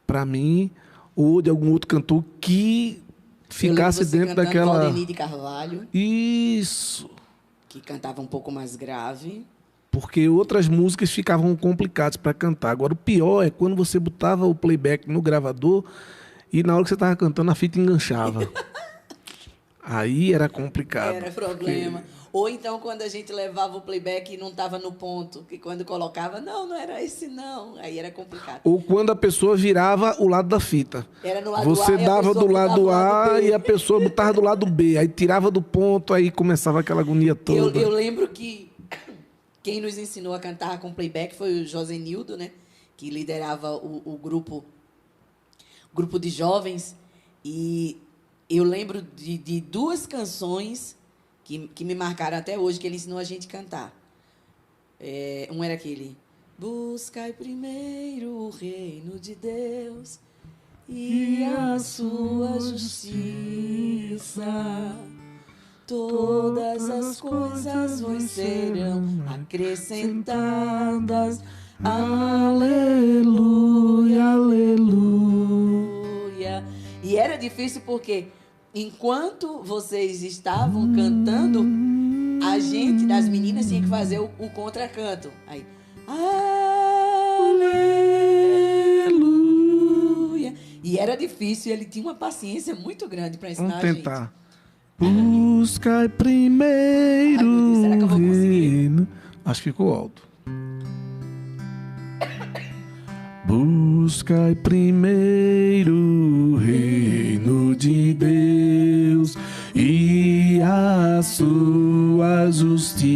para mim, ou de algum outro cantor que ficasse dentro daquela... Valdemir de Carvalho. Isso. Que cantava um pouco mais grave. Porque outras músicas ficavam complicadas para cantar. Agora, o pior é quando você botava o playback no gravador e na hora que você estava cantando, a fita enganchava. Aí era complicado. Era problema. Ou então, quando a gente levava o playback e não estava no ponto, que quando colocava, não era esse não. Aí era complicado. Ou quando a pessoa virava o lado da fita. Era no lado você A, dava do lado A B. e a pessoa botava do lado B. Aí tirava do ponto, aí começava aquela agonia toda. Eu lembro que quem nos ensinou a cantar com playback foi o Josenildo, né? Que liderava o grupo de jovens. E eu lembro de duas canções que me marcaram até hoje, que ele ensinou a gente a cantar. Um era aquele... Buscai primeiro o reino de Deus e a sua justiça. Todas as coisas vos serão acrescentadas. Aleluia, aleluia. E era difícil porque, enquanto vocês estavam cantando, a gente, das meninas, tinha que fazer o contracanto. Aí, aleluia. E era difícil, ele tinha uma paciência muito grande para ensinar a gente. Vamos tentar. Buscai primeiro. Ai, meu Deus, será que eu vou conseguir? Acho que ficou alto. Buscai primeiro o reino de Deus e a sua justiça.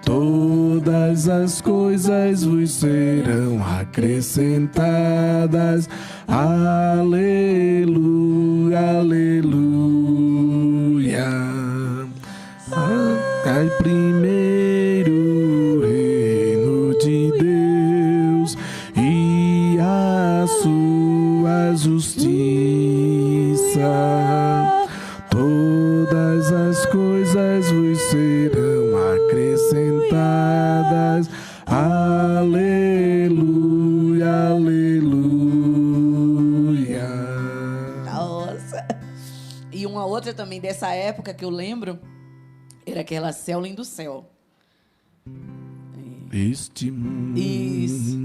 Todas as coisas vos serão acrescentadas. Aleluia, aleluia. Buscai primeiro o reino de Deus e a sua justiça. Todas as coisas vos serão acrescentadas. Aleluia, aleluia. Nossa! E uma outra também dessa época que eu lembro era aquela Céu Lindo Céu. Este mundo Isso.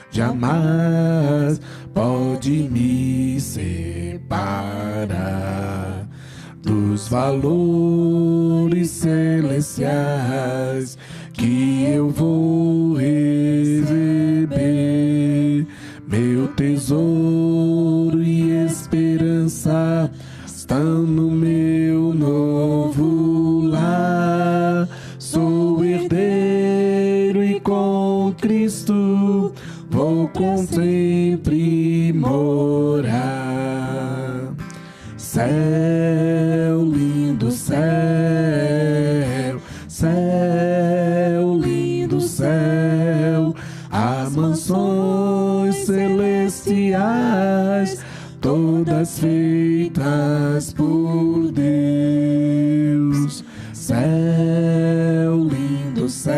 jamais pode me separar dos valores celestiais que eu vou receber. Meu tesouro e esperança estão no meu novo lar. Sou herdeiro e com Cristo vou com sempre morar. Céu, lindo céu, céu, lindo céu, há mansões celestiais, todas feitas por Deus. Céu, lindo céu,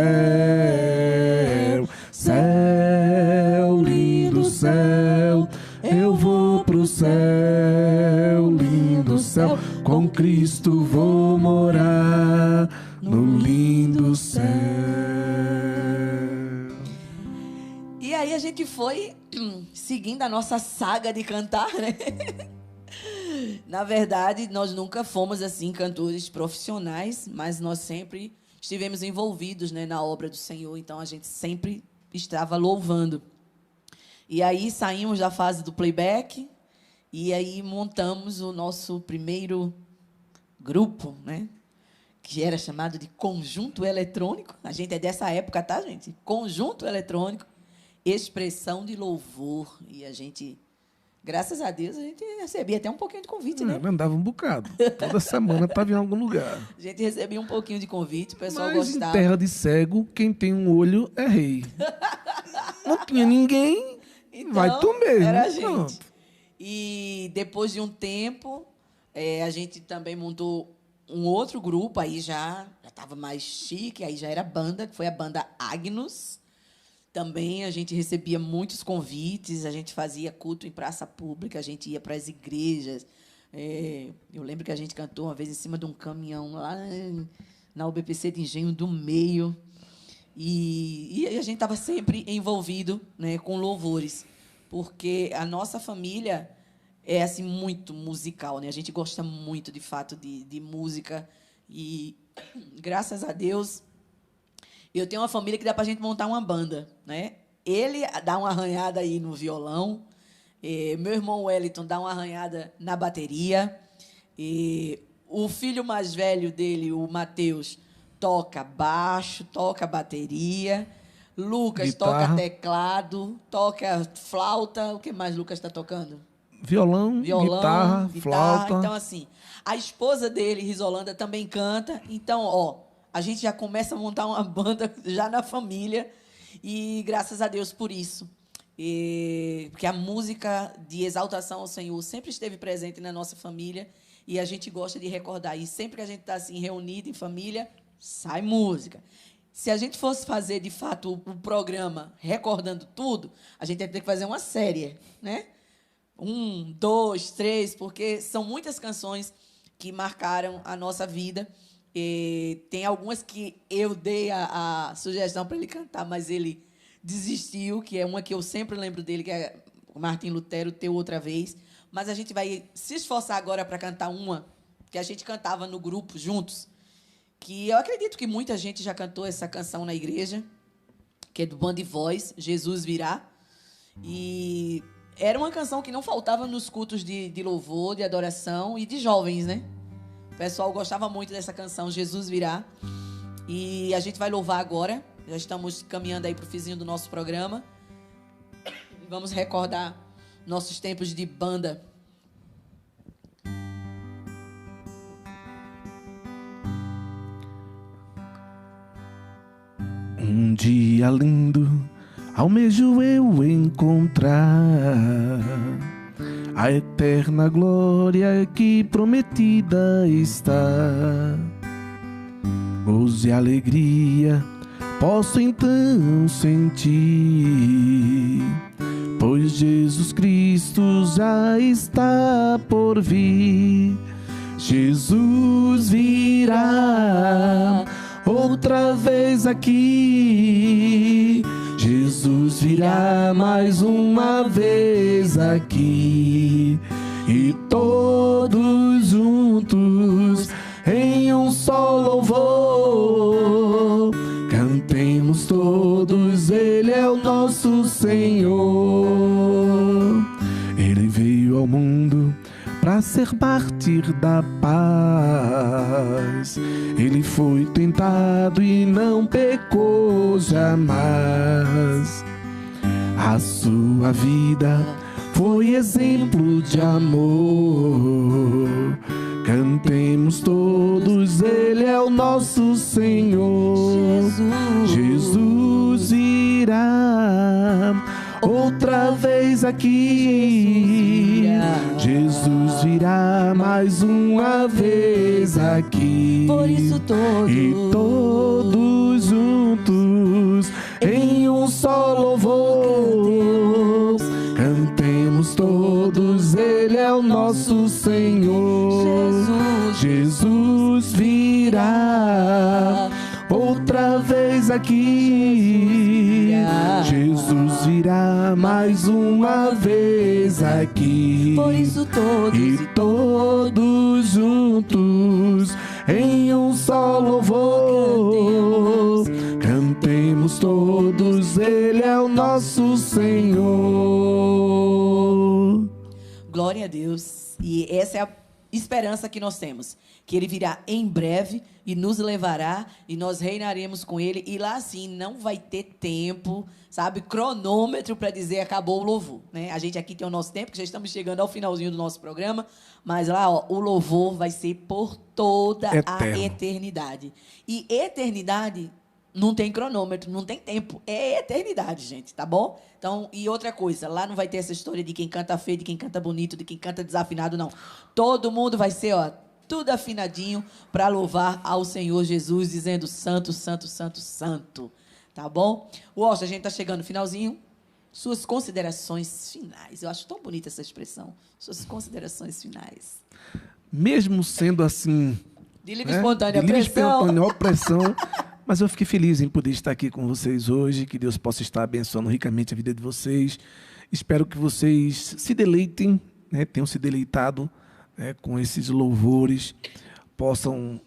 céu, lindo céu, eu vou pro céu, lindo céu, com Cristo vou morar no lindo céu. E aí a gente foi seguindo a nossa saga de cantar, né? Na verdade, nós nunca fomos assim cantores profissionais, mas nós sempre estivemos envolvidos, né, na obra do Senhor. Então a gente sempre estava louvando. E aí saímos da fase do playback e aí montamos o nosso primeiro grupo, né, que era chamado de Conjunto Eletrônico. A gente é dessa época, tá, gente? Conjunto Eletrônico, expressão de louvor. E a gente, graças a Deus, a gente recebia até um pouquinho de convite, né? Andava um bocado. Toda semana estava em algum lugar. A gente recebia um pouquinho de convite, o pessoal Mas gostava. em terra de cego, quem tem um olho é rei. Não tinha ninguém, Então, vai tu mesmo. era a gente. Pronto. E depois de um tempo, a gente também montou um outro grupo, aí já estava mais chique, aí já era banda, que foi a banda Agnus. Também a gente recebia muitos convites, a gente fazia culto em praça pública, a gente ia para as igrejas. Eu lembro que a gente cantou uma vez em cima de um caminhão lá na UBPC de Engenho do Meio. E a gente estava sempre envolvido, né, com louvores, porque a nossa família é assim, muito musical, né? A gente gosta muito, de fato, de música. E, graças a Deus, eu tenho uma família que dá para a gente montar uma banda, né? Ele dá uma arranhada aí no violão, meu irmão Wellington dá uma arranhada na bateria, o filho mais velho dele, o Matheus, toca baixo, toca bateria, Lucas Guitarra. toca teclado, toca flauta. O que mais Lucas está tocando? Violão, guitarra, flauta. Então, assim, a esposa dele, Risolanda, também canta. Então, ó, a gente já começa a montar uma banda já na família. E graças a Deus por isso. Porque a música de exaltação ao Senhor sempre esteve presente na nossa família. E a gente gosta de recordar. E sempre que a gente está assim, reunido em família, sai música. Se a gente fosse fazer, de fato, o programa recordando tudo, a gente ia ter que fazer uma série, né? 1, 2, 3, porque são muitas canções que marcaram a nossa vida. Tem algumas que eu dei a sugestão para ele cantar, mas ele desistiu, que é uma que eu sempre lembro dele, que é o Martim Lutero, Teu Outra Vez. Mas a gente vai se esforçar agora para cantar uma que a gente cantava no grupo juntos, que eu acredito que muita gente já cantou essa canção na igreja, que é do Band Voz, Jesus Virá. E era uma canção que não faltava nos cultos de louvor, de adoração e de jovens, né? O pessoal gostava muito dessa canção, Jesus Virá. E a gente vai louvar agora. Já estamos caminhando aí para o finzinho do nosso programa. Vamos recordar nossos tempos de banda. Um dia lindo, almejo eu encontrar a eterna glória que prometida está. Gozo e alegria posso então sentir, pois Jesus Cristo já está por vir. Jesus virá outra vez aqui, Jesus virá mais uma vez aqui, e todos juntos em um só louvor cantemos Senhor. Ele veio ao mundo para ser mártir da paz. Ele foi tentado e não pecou jamais. A sua vida foi exemplo de amor. Cantemos todos, Ele é o nosso Senhor. Jesus irá outra vez aqui. Jesus virá mais uma vez aqui. Por isso e todos juntos em um só louvor cantemos todos, Ele é o nosso Senhor. Jesus virá outra vez aqui. Jesus virá mais uma vez aqui. Por isso todos juntos em um só louvor cantemos todos, Ele é o nosso Senhor. Glória a Deus. E essa é a esperança que nós temos, que Ele virá em breve e nos levará e nós reinaremos com Ele, e lá sim não vai ter tempo, sabe, cronômetro para dizer acabou o louvor, né? A gente aqui tem o nosso tempo, que já estamos chegando ao finalzinho do nosso programa, mas lá, ó, o louvor vai ser por toda a eternidade. E eternidade não tem cronômetro, não tem tempo. É eternidade, gente, tá bom? Então, e outra coisa, lá não vai ter essa história de quem canta feio, de quem canta bonito, de quem canta desafinado, não. Todo mundo vai ser, ó, tudo afinadinho para louvar ao Senhor Jesus, dizendo santo, santo, santo, santo. Tá bom? Washington, a gente tá chegando no finalzinho. Suas considerações finais. Eu acho tão bonita essa expressão. Suas considerações finais. Mesmo sendo assim... De livre espontânea opressão... Mas eu fiquei feliz em poder estar aqui com vocês hoje, que Deus possa estar abençoando ricamente a vida de vocês. Espero que vocês se deleitem, né, tenham se deleitado, né, com esses louvores, possam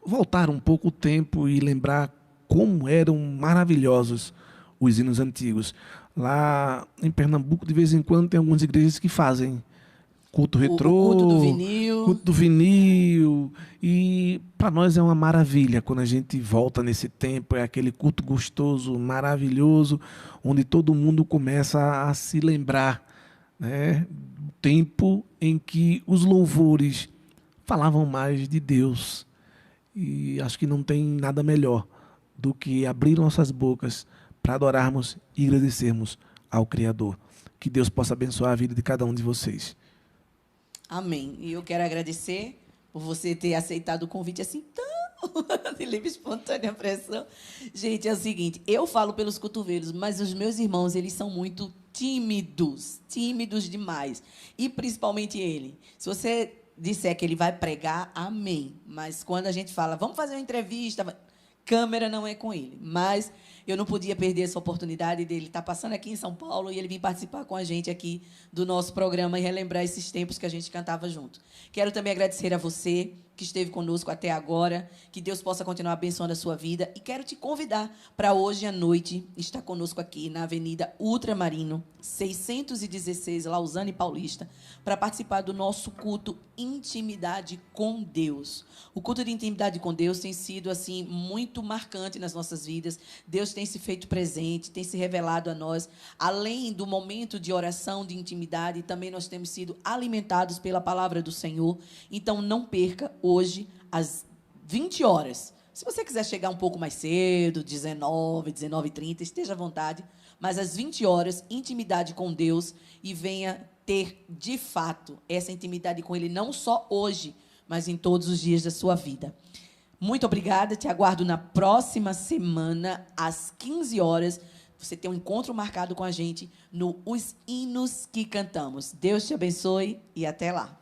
voltar um pouco o tempo e lembrar como eram maravilhosos os hinos antigos. Lá em Pernambuco, de vez em quando, tem algumas igrejas que fazem culto retrô, culto do vinil. E para nós é uma maravilha quando a gente volta nesse tempo, é aquele culto gostoso, maravilhoso, onde todo mundo começa a se lembrar, né, do tempo em que os louvores falavam mais de Deus. E acho que não tem nada melhor do que abrir nossas bocas para adorarmos e agradecermos ao Criador. Que Deus possa abençoar a vida de cada um de vocês. Amém. E eu quero agradecer por você ter aceitado o convite assim tão de livre espontânea pressão. Gente, é o seguinte, eu falo pelos cotovelos, mas os meus irmãos, eles são muito tímidos demais. E principalmente ele. Se você disser que ele vai pregar, amém. Mas quando a gente fala, vamos fazer uma entrevista, câmera não é com ele. Mas eu não podia perder essa oportunidade dele estar passando aqui em São Paulo e ele vir participar com a gente aqui do nosso programa e relembrar esses tempos que a gente cantava junto. Quero também agradecer a você que esteve conosco até agora, que Deus possa continuar abençoando a sua vida, e quero te convidar para hoje à noite estar conosco aqui na Avenida Ultramarino, 616, Lausanne Paulista, para participar do nosso culto Intimidade com Deus. O culto de intimidade com Deus tem sido assim muito marcante nas nossas vidas. Deus tem se feito presente, tem se revelado a nós. Além do momento de oração, de intimidade, também nós temos sido alimentados pela palavra do Senhor. Então, não perca hoje, às 20 horas. Se você quiser chegar um pouco mais cedo, 19, 19h30, esteja à vontade. Mas às 20 horas, intimidade com Deus, e venha ter, de fato, essa intimidade com Ele, não só hoje, mas em todos os dias da sua vida. Muito obrigada, te aguardo na próxima semana, às 15 horas. Você tem um encontro marcado com a gente no Os Hinos que Cantamos. Deus te abençoe e até lá.